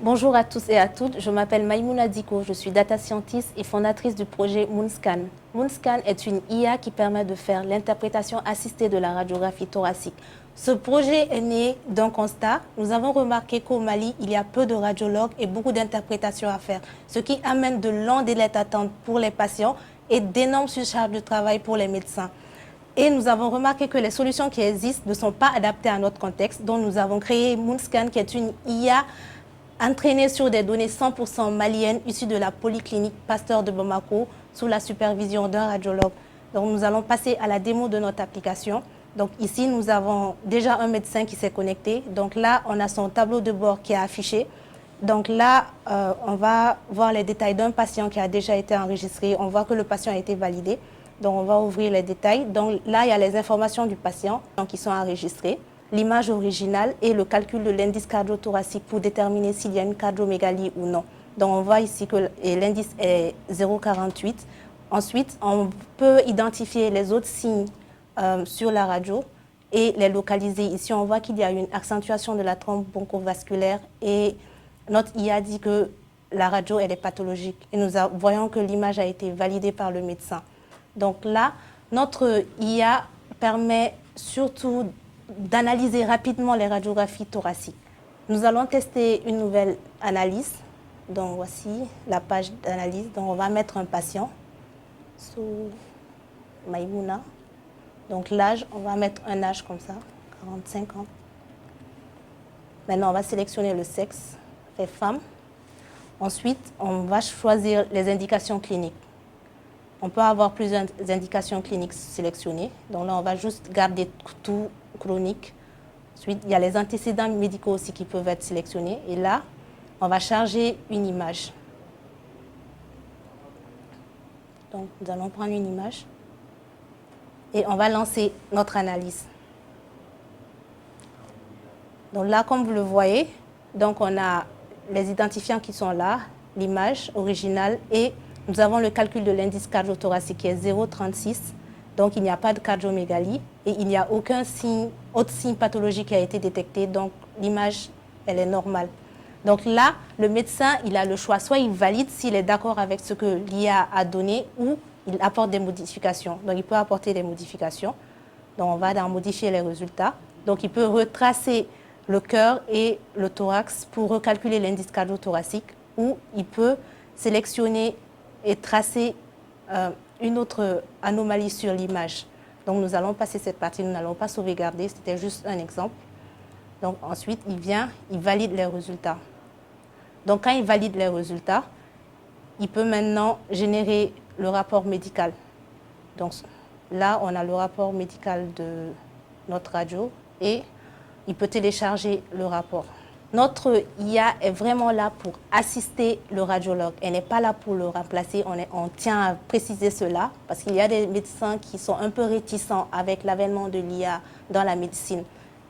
Bonjour à tous et à toutes, je m'appelle Maïmouna Diko, je suis data scientist et fondatrice du projet Moonscan. Moonscan est une IA qui permet de faire l'interprétation assistée de la radiographie thoracique. Ce projet est né d'un constat. Nous avons remarqué qu'au Mali, il y a peu de radiologues et beaucoup d'interprétations à faire, ce qui amène de longs délais d'attente pour les patients et d'énormes surcharges de travail pour les médecins. Et nous avons remarqué que les solutions qui existent ne sont pas adaptées à notre contexte, donc nous avons créé Moonscan qui est une IA entraîné sur des données 100% maliennes issues de la polyclinique Pasteur de Bamako sous la supervision d'un radiologue. Donc nous allons passer à la démo de notre application. Donc ici, nous avons déjà un médecin qui s'est connecté. Donc là, on a son tableau de bord qui est affiché. Donc là, on va voir les détails d'un patient qui a déjà été enregistré. On voit que le patient a été validé. Donc on va ouvrir les détails. Donc là, il y a les informations du patient qui sont enregistrées, l'image originale et le calcul de l'indice cardio-thoracique pour déterminer s'il y a une cardiomégalie ou non. Donc on voit ici que l'indice est 0,48. Ensuite, on peut identifier les autres signes sur la radio et les localiser. Ici, on voit qu'il y a une accentuation de la trompe broncho-vasculaire et notre IA dit que la radio elle est pathologique. Et nous voyons que l'image a été validée par le médecin. Donc là, notre IA permet surtout d'analyser rapidement les radiographies thoraciques. Nous allons tester une nouvelle analyse. Donc voici la page d'analyse. Donc on va mettre un patient sous Maïmouna. Donc l'âge, on va mettre un âge comme ça, 45 ans. Maintenant, on va sélectionner le sexe, fait femme. Ensuite, on va choisir les indications cliniques. On peut avoir plusieurs indications cliniques sélectionnées. Donc là, on va juste garder tout chronique. Ensuite, il y a les antécédents médicaux aussi qui peuvent être sélectionnés. Et là, on va charger une image. Donc, nous allons prendre une image et on va lancer notre analyse. Donc là, comme vous le voyez, donc on a les identifiants qui sont là, l'image originale et nous avons le calcul de l'indice cardio-thoracique qui est 0,36. Donc, il n'y a pas de cardiomégalie et il n'y a aucun autre signe pathologique qui a été détecté. Donc, l'image, elle est normale. Donc là, le médecin, il a le choix. Soit il valide s'il est d'accord avec ce que l'IA a donné ou il apporte des modifications. Donc, il peut apporter des modifications. Donc, on va dans modifier les résultats. Donc, il peut retracer le cœur et le thorax pour recalculer l'indice cardio-thoracique ou il peut sélectionner et tracer une autre anomalie sur l'image. Donc nous allons passer cette partie, nous n'allons pas sauvegarder, c'était juste un exemple. Donc ensuite, il vient, il valide les résultats. Donc quand il valide les résultats, il peut maintenant générer le rapport médical. Donc là, on a le rapport médical de notre radio et il peut télécharger le rapport. Notre IA est vraiment là pour assister le radiologue. Elle n'est pas là pour le remplacer. On tient à préciser cela parce qu'il y a des médecins qui sont un peu réticents avec l'avènement de l'IA dans la médecine.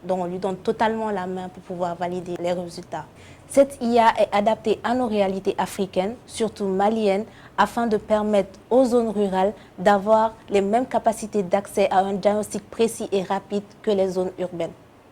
Donc on lui donne totalement la main pour pouvoir valider les résultats. Cette IA est adaptée à nos réalités africaines, surtout maliennes, afin de permettre aux zones rurales d'avoir les mêmes capacités d'accès à un diagnostic précis et rapide que les zones urbaines.